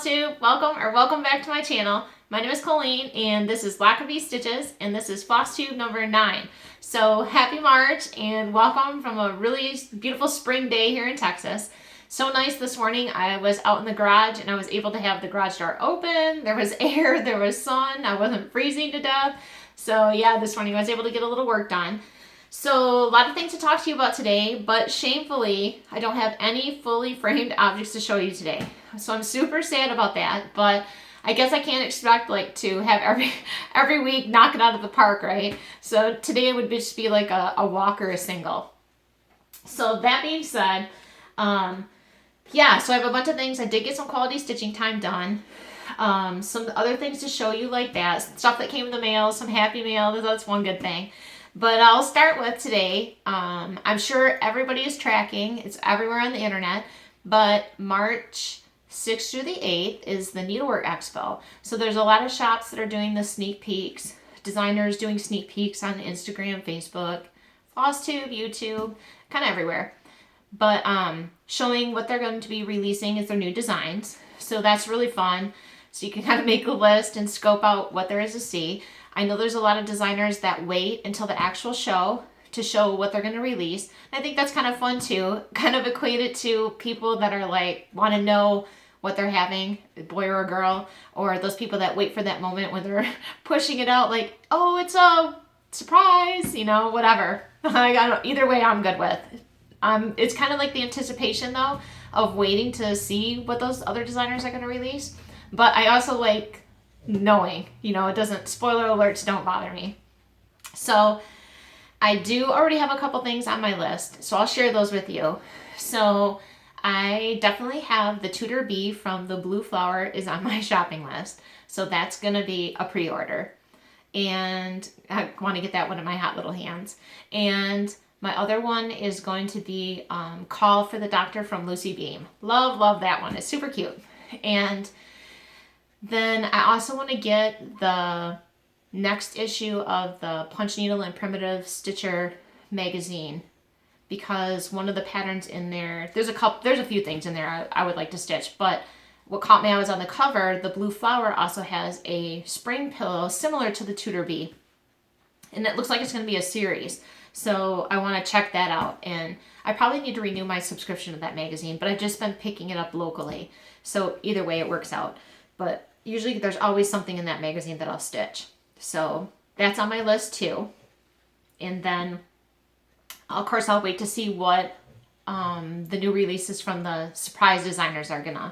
Flosstube, welcome back to my channel. My name is Coleen and this is Lochabay Stitches and this is Flosstube number 9. So happy March and welcome from a really beautiful spring day here in Texas. So nice this morning. I was out in the garage and I was able to have the garage door open. There was air, there was sun. I wasn't freezing to death. So yeah, this morning I was able to get a little work done. So a lot of things to talk to you about today, but shamefully, I don't have any fully framed objects to show you today. So I'm super sad about that, but I guess I can't expect like to have every week knock it out of the park, right? So today would just be like a walk or a single. So that being said, yeah, so I have a bunch of things. I did get some quality stitching time done. Some other things to show you like that. Stuff that came in the mail, some happy mail, that's one good thing. But I'll start with today. I'm sure everybody is tracking. It's everywhere on the internet. But March 6th through the 8th is the Needlework Expo. So there's a lot of shops that are doing the sneak peeks. Designers doing sneak peeks on Instagram, Facebook, Flosstube, YouTube, kind of everywhere. But showing what they're going to be releasing is their new designs. So that's really fun. So you can kind of make a list and scope out what there is to see. I know there's a lot of designers that wait until the actual show to show what they're going to release. And I think that's kind of fun too. Kind of equate it to people that are like, want to know what they're having, a boy or a girl, or those people that wait for that moment when they're pushing it out like, oh, it's a surprise, you know, whatever. Either way, I'm good with. It's kind of like the anticipation though of waiting to see what those other designers are going to release. But I also like knowing, you know, it doesn't, spoiler alerts don't bother me. So I do already have a couple things on my list, so I'll share those with you. So I definitely have the Tutor Bee from the Blue Flower is on my shopping list. So that's going to be a pre-order. And I want to get that one in my hot little hands. And my other one is going to be Call for the Doctor from Lucy Beam. Love that one. It's super cute. And then I also want to get the next issue of the Punch Needle and Primitive Stitcher magazine because one of the patterns in there, there's a few things in there I would like to stitch, but what caught my eye was on the cover, the Blue Flower also has a spring pillow similar to the Tutor Bee. And it looks like it's going to be a series. So I want to check that out. And I probably need to renew my subscription to that magazine, but I've just been picking it up locally. So either way it works out. But usually there's always something in that magazine that I'll stitch. So that's on my list too. And then, of course, I'll wait to see what the new releases from the surprise designers are going to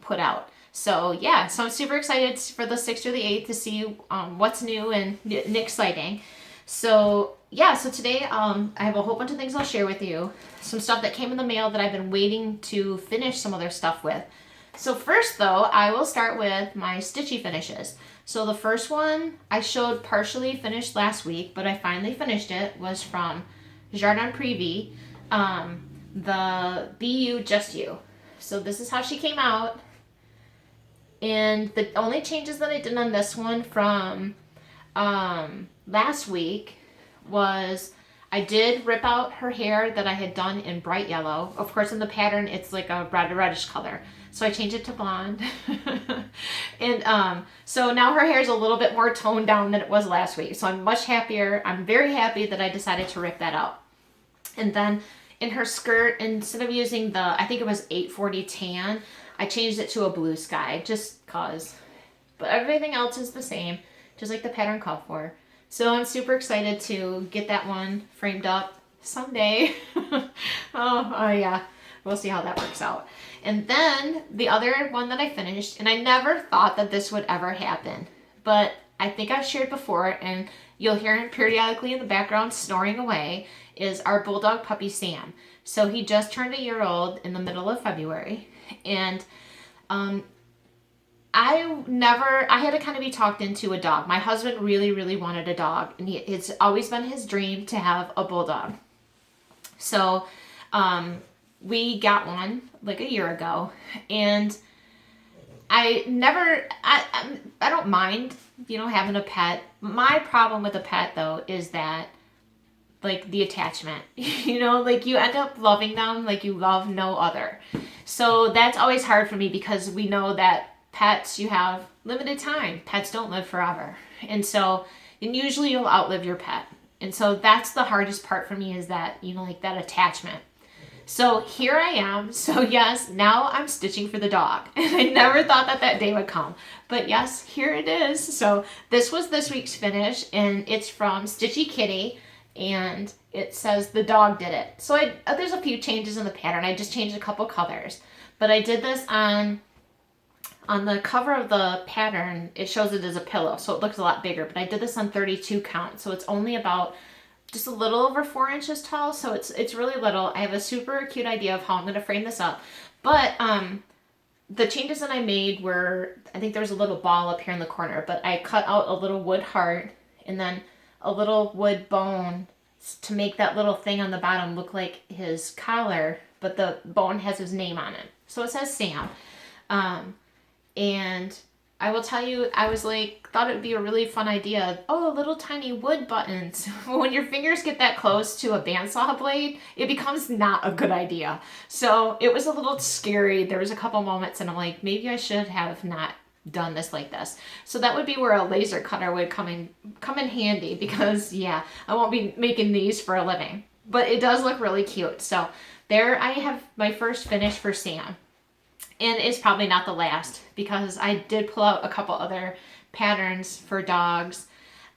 put out. So yeah, so I'm super excited for the 6th or the 8th to see what's new and exciting. So yeah, so today I have a whole bunch of things I'll share with you. Some stuff that came in the mail that I've been waiting to finish some other stuff with. So first though, I will start with my stitchy finishes. So the first one I showed partially finished last week, but I finally finished it, was from You-Jardin Prive, the Be You, Just You. So this is how she came out. And the only changes that I did on this one from last week was I did rip out her hair that I had done in bright yellow. Of course, in the pattern, it's like a reddish color. So I changed it to blonde. And so now her hair is a little bit more toned down than it was last week. So I'm much happier. I'm very happy that I decided to rip that out. And then in her skirt, instead of using the, I think it was 840 tan, I changed it to a blue sky just cause. But everything else is the same, just like the pattern called for. So I'm super excited to get that one framed up someday. Oh yeah, we'll see how that works out. And then the other one that I finished, and I never thought that this would ever happen, but I think I've shared before, and you'll hear him periodically in the background snoring away, is our bulldog puppy Sam. So he just turned a year old in the middle of February, and I had to kind of be talked into a dog. My husband really wanted a dog, and it's always been his dream to have a bulldog. So we got one like a year ago, and I don't mind, you know, having a pet. My problem with a pet though is that like the attachment, you know, like you end up loving them like you love no other. So that's always hard for me because we know that pets, you have limited time. Pets don't live forever. And so, and usually you'll outlive your pet. And so that's the hardest part for me, is that, you know, like that attachment. So here I am. So yes, now I'm stitching for the dog. And I never thought that that day would come. But yes, here it is. So this was this week's finish, and it's from Stitchy Kitty. And it says the dog did it. So there's a few changes in the pattern. I just changed a couple colors. But I did this on the cover of the pattern. It shows it as a pillow, so it looks a lot bigger. But I did this on 32 count. So it's only about just a little over 4 inches tall. So it's really little. I have a super cute idea of how I'm going to frame this up. But the changes that I made were, I think there was a little ball up here in the corner. But I cut out a little wood heart and then a little wood bone to make that little thing on the bottom look like his collar, but the bone has his name on it. So it says Sam. And I will tell you, I was like, thought it would be a really fun idea. Oh, little tiny wood buttons. When your fingers get that close to a bandsaw blade, it becomes not a good idea. So it was a little scary. There was a couple moments and I'm like, maybe I should have not done this like this. So that would be where a laser cutter would come in handy, because yeah, I won't be making these for a living. But it does look really cute. So there I have my first finish for Sam. And it's probably not the last, because I did pull out a couple other patterns for dogs.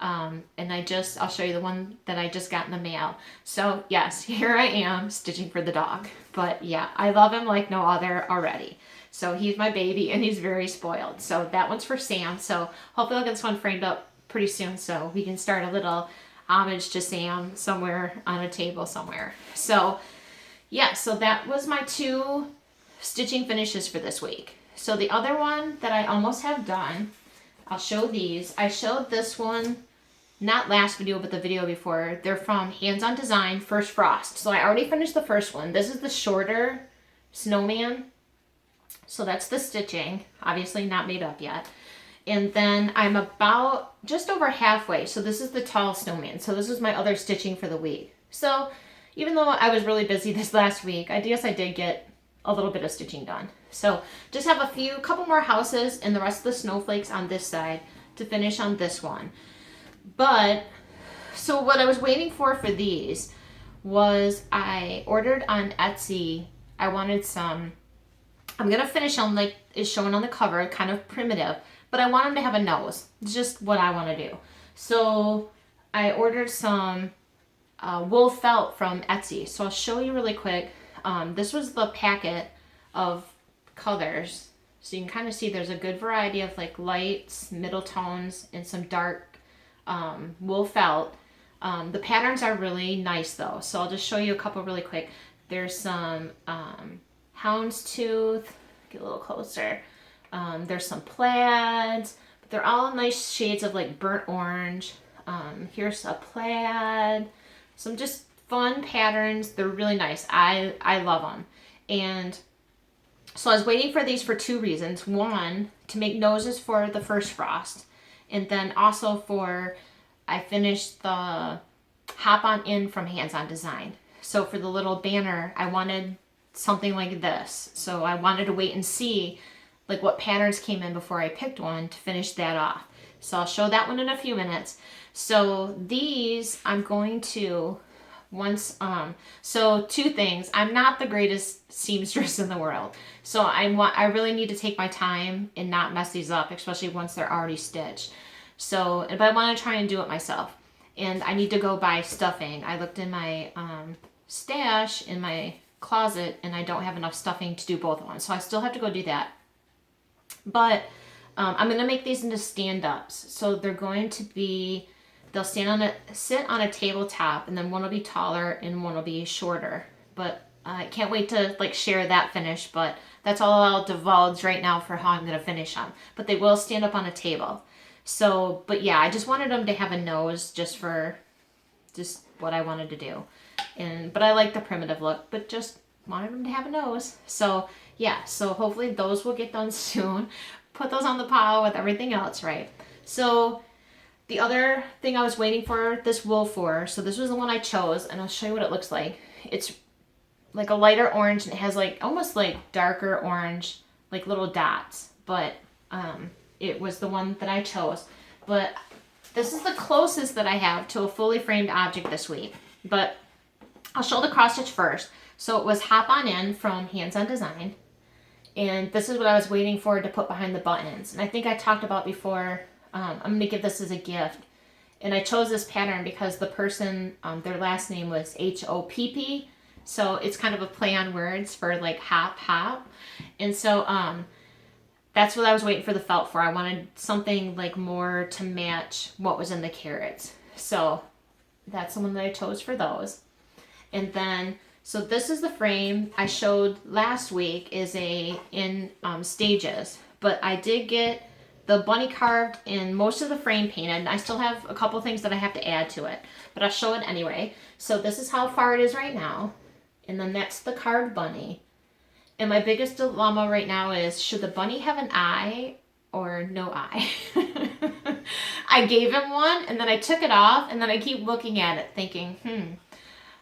And I'll show you the one that I just got in the mail. So yes, here I am stitching for the dog. But yeah, I love him like no other already. So he's my baby and he's very spoiled. So that one's for Sam. So hopefully I'll get this one framed up pretty soon so we can start a little homage to Sam somewhere on a table somewhere. So yeah, so that was my 2 stitching finishes for this week. So the other one that I almost have done, I'll show these. I showed this one, not last video, but the video before. They're from Hands On Design, First Frost. So I already finished the first one. This is the shorter snowman. So that's the stitching, obviously not made up yet. And then I'm about just over halfway. So this is the tall snowman. So this is my other stitching for the week. So even though I was really busy this last week, I guess I did get a little bit of stitching done. So just have a couple more houses and the rest of the snowflakes on this side to finish on this one. But so what I was waiting for these was, I ordered on Etsy. I wanted some, I'm gonna finish them like is shown on the cover, kind of primitive, but I want them to have a nose. It's just what I want to do. So I ordered some wool felt from Etsy. So I'll show you really quick. This was the packet of colors. So you can kind of see there's a good variety of like lights, middle tones, and some dark wool felt. The patterns are really nice though. So I'll just show you a couple really quick. There's some houndstooth, get a little closer. There's some plaids, but they're all nice shades of like burnt orange. Here's a plaid, some just fun patterns. They're really nice. I love them. And so I was waiting for these for 2 reasons. One, to make noses for the First Frost. And then also I finished the Hop On In from Hands On Design. So for the little banner, I wanted something like this. So I wanted to wait and see like what patterns came in before I picked one to finish that off. So I'll show that one in a few minutes. So these I'm going to so 2 things. I'm not the greatest seamstress in the world. So I really need to take my time and not mess these up, especially once they're already stitched. So, but I want to try and do it myself. And I need to go buy stuffing. I looked in my stash in my closet and I don't have enough stuffing to do both of them. So I still have to go do that. But I'm going to make these into stand-ups. So they're going to be, they'll sit on a tabletop, and then one will be taller and one will be shorter. But I can't wait to like share that finish, but that's all I'll divulge right now for how I'm going to finish them. But they will stand up on a table. So, but yeah, I just wanted them to have a nose just for what I wanted to do. But I like the primitive look, but just wanted them to have a nose. So yeah, so hopefully those will get done soon. Put those on the pile with everything else, right? So the other thing I was waiting for this wool for, so this was the one I chose, and I'll show you what it looks like. It's like a lighter orange, and it has like almost like darker orange, like little dots, but it was the one that I chose. But this is the closest that I have to a fully framed object this week. But I'll show the cross stitch first. So it was Hop On In from Hands On Design. And this is what I was waiting for to put behind the buttons. And I think I talked about before, I'm going to give this as a gift. And I chose this pattern because the person, their last name was H-O-P-P. So it's kind of a play on words for like hop, hop. And so that's what I was waiting for the felt for. I wanted something like more to match what was in the carrots. So that's the one that I chose for those. And then, so this is the frame I showed last week is in stages. But I did get the bunny carved and most of the frame painted. I still have a couple things that I have to add to it. But I'll show it anyway. So this is how far it is right now. And then that's the carved bunny. And my biggest dilemma right now is, should the bunny have an eye or no eye? I gave him one, and then I took it off, and then I keep looking at it thinking,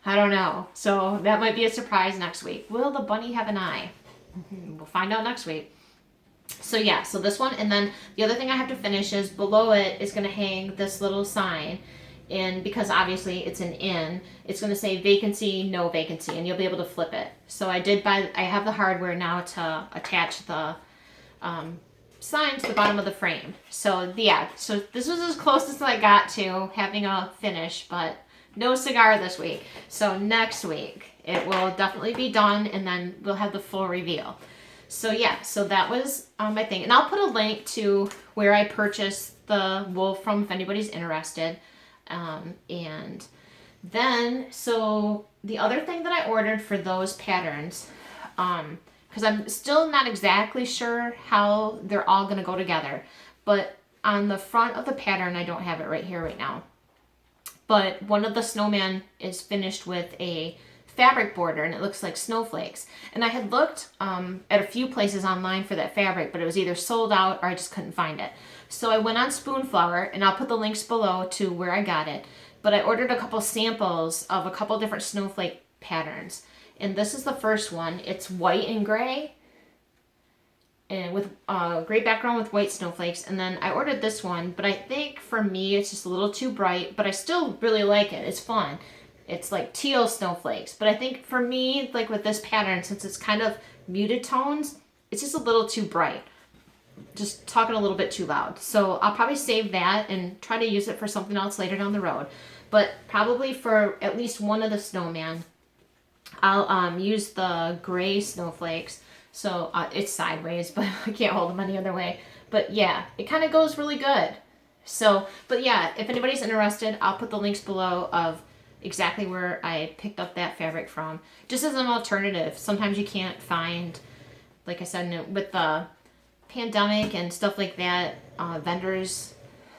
I don't know. So that might be a surprise next week. Will the bunny have an eye? We'll find out next week. So yeah, so this one, and then the other thing I have to finish is below it is going to hang this little sign. And because obviously it's an in, it's going to say vacancy, no vacancy, and you'll be able to flip it. So I have the hardware now to attach the sign to the bottom of the frame. So yeah, so this was as close as I got to having a finish, but no cigar this week. So next week it will definitely be done, and then we'll have the full reveal. So yeah, so that was my thing. And I'll put a link to where I purchased the wool from if anybody's interested. And then, so the other thing that I ordered for those patterns, because I'm still not exactly sure how they're all going to go together, but on the front of the pattern, I don't have it right here right now, but one of the snowman is finished with a fabric border, and it looks like snowflakes. And I had looked at a few places online for that fabric, but it was either sold out or I just couldn't find it. So I went on Spoonflower, and I'll put the links below to where I got it. But I ordered a couple samples of a couple different snowflake patterns. And this is the first one. It's white and gray, and with gray background with white snowflakes. And then I ordered this one, but I think for me it's just a little too bright, but I still really like it. It's fun. It's like teal snowflakes. But I think for me, like with this pattern, since it's kind of muted tones, it's just a little too bright. Just talking a little bit too loud. So I'll probably save that and try to use it for something else later down the road. But probably for at least one of the snowman, I'll use the gray snowflakes. So it's sideways, but I can't hold them any other way. But yeah, it kind of goes really good. So, but yeah, if anybody's interested, I'll put the links below of exactly where I picked up that fabric from. Just as an alternative. Sometimes you can't find, like I said, with the pandemic and stuff like that, vendors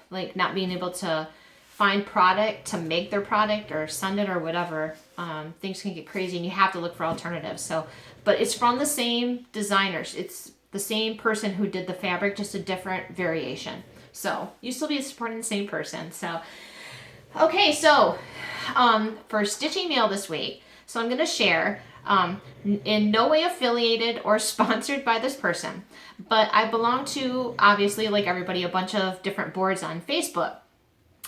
like not being able to find product to make their product or send it or whatever, things can get crazy and you have to look for alternatives. So, but it's from the same designers. It's the same person who did the fabric, just a different variation. So you still be supporting the same person. So, okay, so for stitching mail this week, so I'm going to share, in no way affiliated or sponsored by this person, but I belong to, obviously, like everybody, a bunch of different boards on Facebook.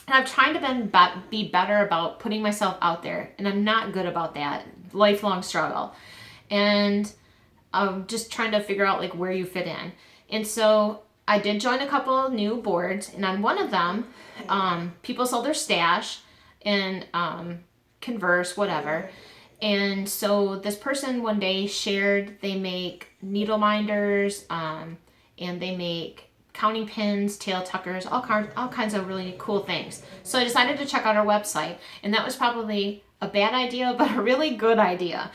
And I'm trying to be better about putting myself out there, and I'm not good about that. Lifelong struggle. And I'm just trying to figure out like where you fit in. And so I did join a couple new boards, and on one of them, people sold their stash and converse, whatever. And so this person one day shared they make Needleminders, and they make counting pins, tail tuckers, all kinds of really cool things. So I decided to check out our website, and that was probably a bad idea, but a really good idea.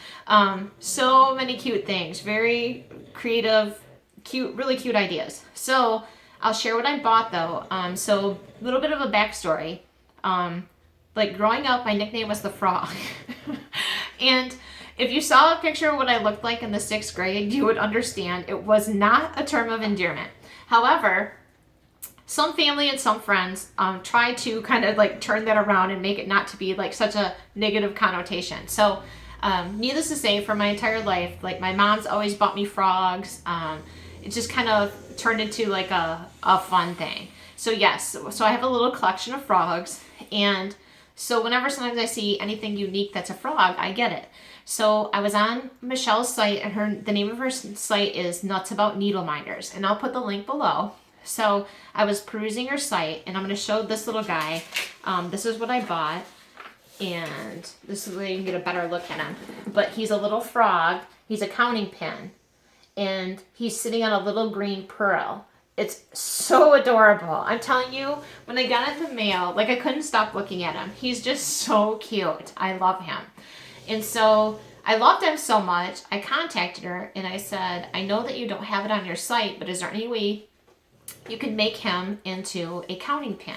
So many cute things, very creative, cute, really cute ideas. So I'll share what I bought though. So a little bit of a backstory. Like growing up, my nickname was the Frog. And if you saw a picture of what I looked like in the 6th grade, you would understand it was not a term of endearment. However, some family and some friends try to kind of like turn that around and make it not to be like such a negative connotation. So needless to say, for my entire life, like my mom's always bought me frogs. It just kind of turned into like a fun thing. So yes, so I have a little collection of frogs, and so whenever sometimes I see anything unique that's a frog, I get it. So I was on Michelle's site, and the name of her site is Nuts About Needleminders, and I'll put the link below. So I was perusing her site, and I'm going to show this little guy. This is what I bought, and this is where you can get a better look at him. But he's a little frog. He's a counting pin, and he's sitting on a little green pearl. It's so adorable. I'm telling you, when I got it in the mail, like I couldn't stop looking at him. He's just so cute. I love him. And so I loved him so much, I contacted her and I said, I know that you don't have it on your site, but is there any way you can make him into a counting pin?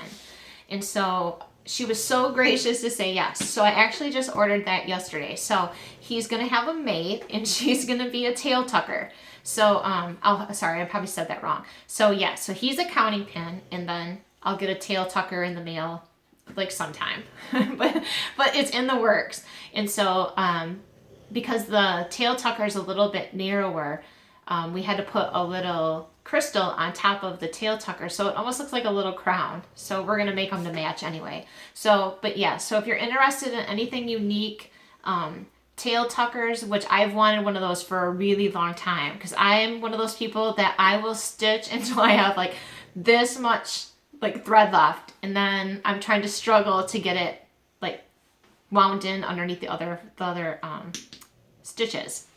And so she was so gracious to say yes. So I actually just ordered that yesterday. So he's going to have a mate, and she's going to be a tail tucker. So, sorry, I probably said that wrong. So yeah, so he's a counting pin, and then I'll get a tail tucker in the mail like sometime, but it's in the works. And so, because the tail tucker is a little bit narrower, we had to put a little crystal on top of the tail tucker, so it almost looks like a little crown. So we're gonna make them to match anyway. So, but yeah, so if you're interested in anything unique, tail tuckers, which I've wanted one of those for a really long time, because I am one of those people that I will stitch until I have like this much like thread left, and then I'm trying to struggle to get it like wound in underneath the other stitches.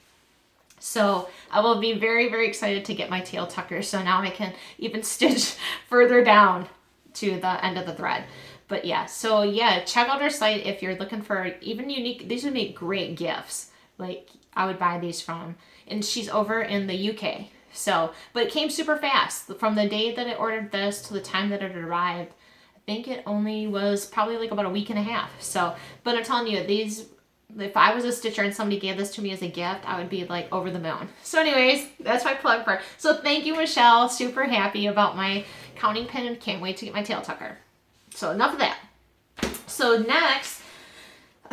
So I will be very, very excited to get my tail tucker, so now I can even stitch further down to the end of the thread. But yeah, so yeah, check out our site if you're looking for even unique. These would make great gifts. Like I would buy these from, and she's over in the UK. So, but it came super fast. From the day that I ordered this to the time that it arrived, I think it only was probably like about a week and a half. So, but I'm telling you, these, if I was a stitcher and somebody gave this to me as a gift, I would be like over the moon. So anyways, that's my plug for it. So thank you, Michelle. Super happy about my counting pin and can't wait to get my tail tucker. So enough of that. So next,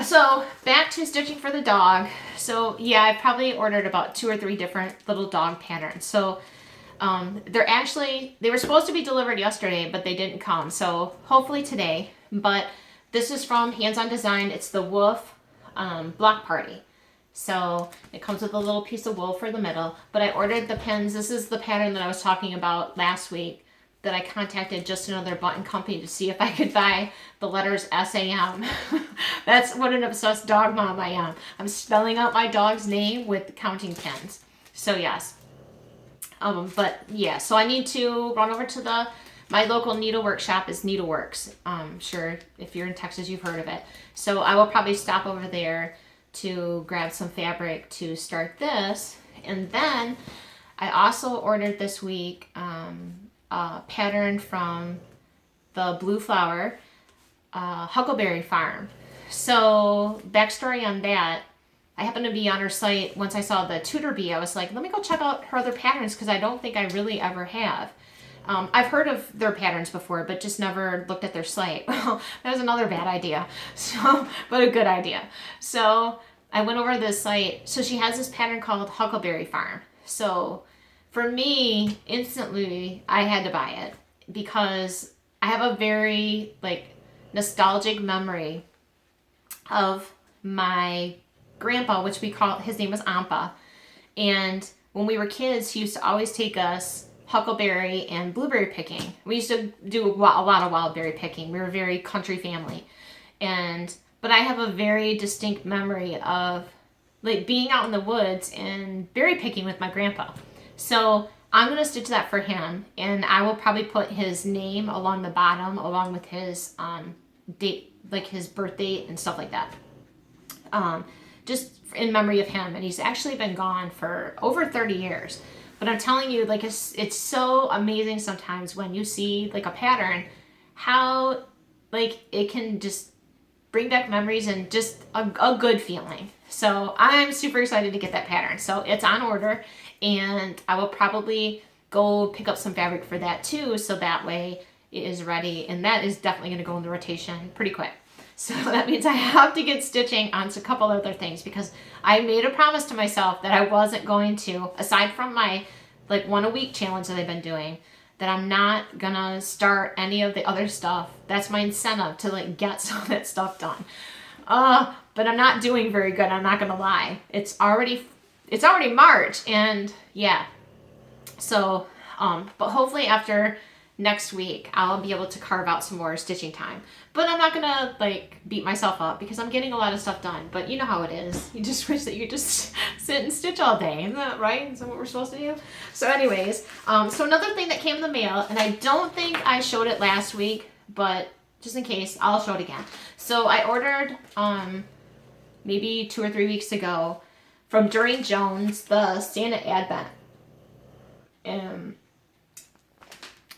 so back to stitching for the dog. So yeah, I probably ordered about 2 or 3 different little dog patterns. So they were supposed to be delivered yesterday, but they didn't come. So hopefully today. But this is from Hands On Design. It's the Woof block party. So it comes with a little piece of wool for the middle. But I ordered the pins. This is the pattern that I was talking about last week, that I contacted Just Another Button Company to see if I could buy the letters SAM. That's what an obsessed dog mom I am. I'm spelling out my dog's name with counting pins. So yes. But yeah, so I need to run over to my local needlework shop is Needleworks. Sure, if you're in Texas, you've heard of it. So I will probably stop over there to grab some fabric to start this. And then I also ordered this week a pattern from the Blue Flower Huckleberry farm. So backstory on that, I happened to be on her site. Once I saw the tutor bee, I was like, let me go check out her other patterns, because I don't think I really ever have. I've heard of their patterns before, but just never looked at their site. Well, that was another bad idea, so, but a good idea. So I went over this site. So she has this pattern called Huckleberry Farm. So for me, instantly, I had to buy it because I have a very like nostalgic memory of my grandpa, which his name was Ampa. And when we were kids, he used to always take us huckleberry and blueberry picking. We used to do a lot of wild berry picking. We were a very country family. But I have a very distinct memory of like being out in the woods and berry picking with my grandpa. So I'm going to stitch that for him, and I will probably put his name along the bottom along with his date, like his birth date and stuff like that. Just in memory of him. And he's actually been gone for over 30 years. But I'm telling you, like, it's so amazing sometimes when you see like a pattern, how like it can just bring back memories and just a good feeling. So I'm super excited to get that pattern. So it's on order, and I will probably go pick up some fabric for that too. So that way is ready, and that is definitely going to go in the rotation pretty quick. So that means I have to get stitching on a couple other things, because I made a promise to myself that I wasn't going to, aside from my like 1 a week challenge that I've been doing, that I'm not gonna start any of the other stuff. That's my incentive, to like get some of that stuff done. But I'm not doing very good, I'm not gonna lie. It's already March, and yeah. So, but hopefully after next week, I'll be able to carve out some more stitching time. But I'm not gonna like beat myself up, because I'm getting a lot of stuff done. But you know how it is. You just wish that you just sit and stitch all day. Isn't that right? Is that what we're supposed to do? So anyways, so another thing that came in the mail, and I don't think I showed it last week, but just in case, I'll show it again. So I ordered, maybe 2 or 3 weeks ago, from Durene Jones, the Santa Advent.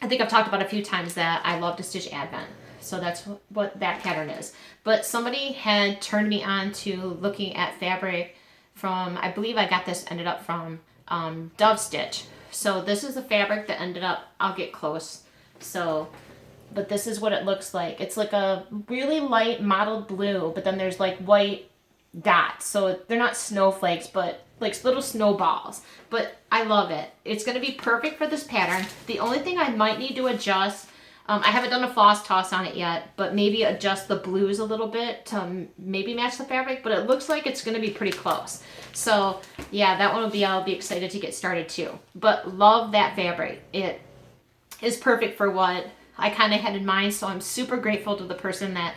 I think I've talked about a few times that I love to stitch Advent. So that's what that pattern is. But somebody had turned me on to looking at fabric from, I believe I got this, ended up from Dove Stitch. So this is the fabric that ended up, I'll get close. So, but this is what it looks like. It's like a really light mottled blue, but then there's like white dots. So they're not snowflakes, but like little snowballs. But I love it. It's going to be perfect for this pattern. The only thing I might need to adjust, I haven't done a floss toss on it yet, but maybe adjust the blues a little bit to maybe match the fabric, but it looks like it's going to be pretty close. So yeah, that one will be, I'll be excited to get started too. But love that fabric. It is perfect for what I kind of had in mind. So I'm super grateful to the person that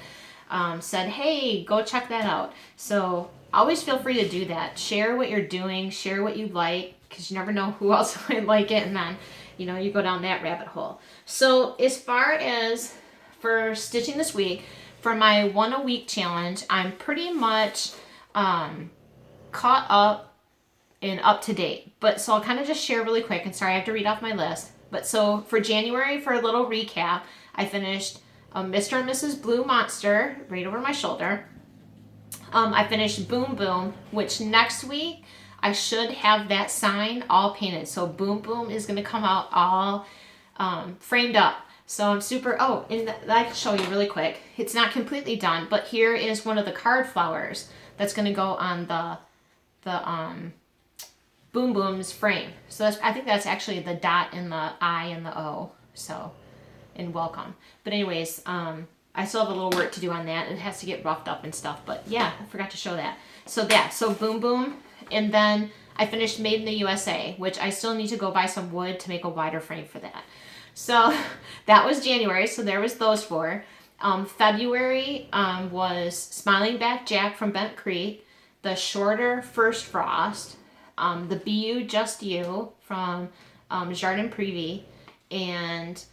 said, hey, go check that out. So always feel free to do that. Share what you're doing, share what you like, because you never know who else might like it, and then, you know, you go down that rabbit hole. So as far as for stitching this week, for my 1 a week challenge, I'm pretty much caught up and up to date. But so I'll kind of just share really quick, and sorry I have to read off my list. But so for January, for a little recap, I finished Mr. and Mrs. Blue Monster right over my shoulder. I finished Boom Boom, which next week I should have that sign all painted. So Boom Boom is going to come out all framed up. So I'm super, oh, and I can show you really quick. It's not completely done, but here is one of the card flowers that's going to go on the Boom Boom's frame. So that's, I think that's actually the dot and the I and the O. So, and welcome. But anyways, I still have a little work to do on that. It has to get roughed up and stuff, but yeah, I forgot to show that. So yeah, so Boom Boom, and then I finished Made in the USA, which I still need to go buy some wood to make a wider frame for that. So that was January, so there was those four. February was Smiling Back Jack from Bent Creek, the shorter First Frost, the BU Just You from You-Jardin Prive, and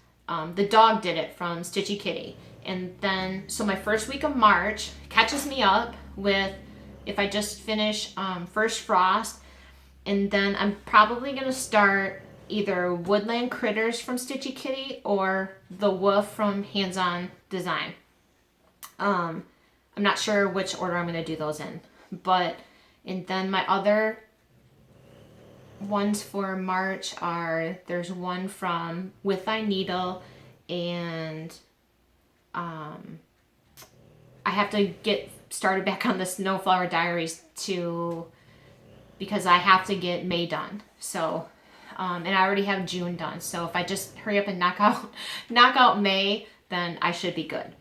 the Dog Did It from Stitchy Kitty. And then, so my first week of March catches me up with, if I just finish First Frost, and then I'm probably going to start either Woodland Critters from Stitchy Kitty or the Woof from Hands On Design. I'm not sure which order I'm going to do those in. But, and then my other ones for March are, there's one from With Thy Needle, and I have to get started back on the Snowflower Diaries too, because I have to get May done. So, and I already have June done. So if I just hurry up and knock out May, then I should be good.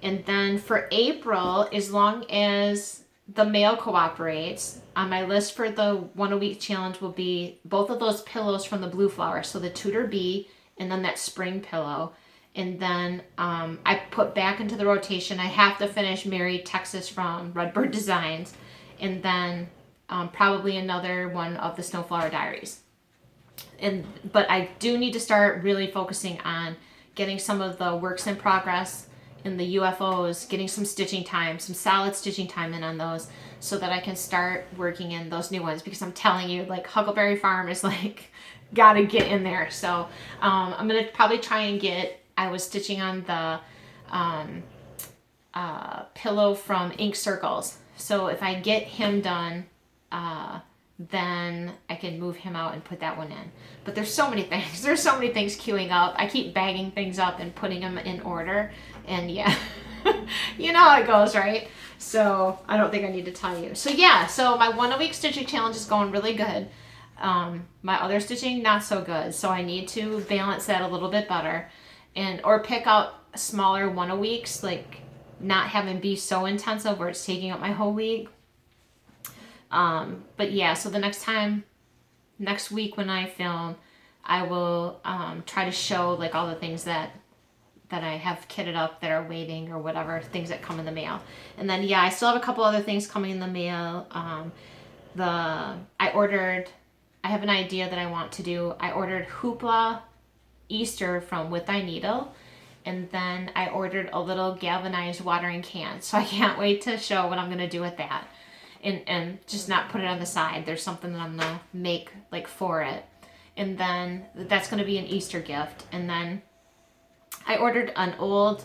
And then for April, as long as the mail cooperates, on my list for the 1 a week challenge will be both of those pillows from the Blue Flower. So the Tudor Bee and then that spring pillow. And then I put back into the rotation, I have to finish Mary Texas from Redbird Designs. And then probably another one of the Snowflower Diaries. But I do need to start really focusing on getting some of the works in progress in the UFOs, getting some stitching time, some solid stitching time in on those, so that I can start working in those new ones, because I'm telling you, like, Huckleberry Farm is like, gotta get in there. So I'm gonna probably try and get, I was stitching on the pillow from Ink Circles. So if I get him done then I can move him out and put that one in. But there's so many things. There's so many things queuing up. I keep bagging things up and putting them in order. And yeah, you know how it goes, right? So I don't think I need to tell you. So yeah, so my 1 a week stitching challenge is going really good. My other stitching, not so good. So I need to balance that a little bit better. Or pick out smaller 1 a weeks, like not having be so intensive where it's taking up my whole week. But yeah, so the next week when I film, I will try to show like all the things that I have kitted up that are waiting or whatever, things that come in the mail. And then yeah, I still have a couple other things coming in the mail. I have an idea that I want to do. I ordered Hoopla Easter from With Thy Needle. And then I ordered a little galvanized watering can. So I can't wait to show what I'm going to do with that. And just not put it on the side. There's something that I'm going to make like for it. And then that's going to be an Easter gift. And then I ordered an old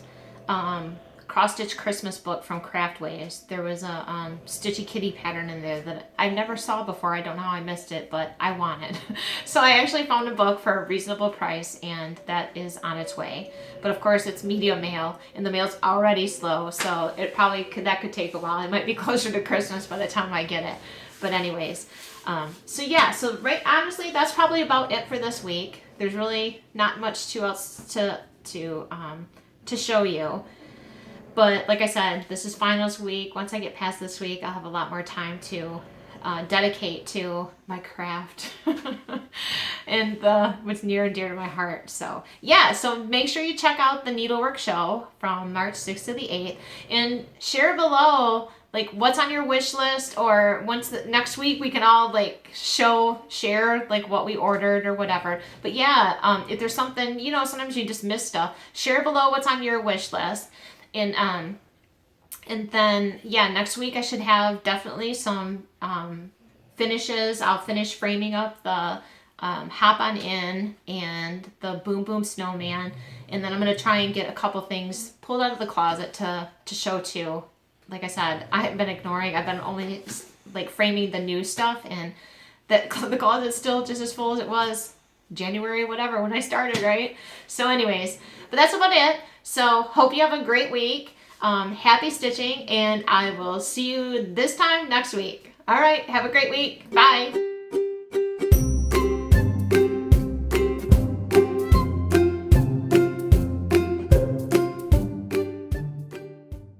cross-stitch Christmas book from Craftways. There was a Stitchy Kitty pattern in there that I never saw before. I don't know how I missed it, but I want it. So I actually found a book for a reasonable price, and that is on its way. But of course, it's medium mail, and the mail's already slow, so that could take a while. It might be closer to Christmas by the time I get it. But anyways, so yeah, so honestly, that's probably about it for this week. There's really not much else to show you. But like I said, this is finals week. Once I get past this week, I'll have a lot more time to dedicate to my craft and what's near and dear to my heart. So yeah, so make sure you check out the Needlework Show from March 6th to the 8th and share below like what's on your wish list, or next week we can all like share like what we ordered or whatever. But yeah, if there's something, you know, sometimes you just miss stuff. Share below what's on your wish list. And then, yeah, next week I should have definitely some finishes. I'll finish framing up the Hop On In and the Boom Boom Snowman. And then I'm going to try and get a couple things pulled out of the closet to show too. Like I said, I haven't been ignoring. I've been only like framing the new stuff, and the closet's still just as full as it was January, whatever, when I started, right? So anyways, but that's about it. So hope you have a great week. Happy stitching, and I will see you this time next week. All right, have a great week. Bye.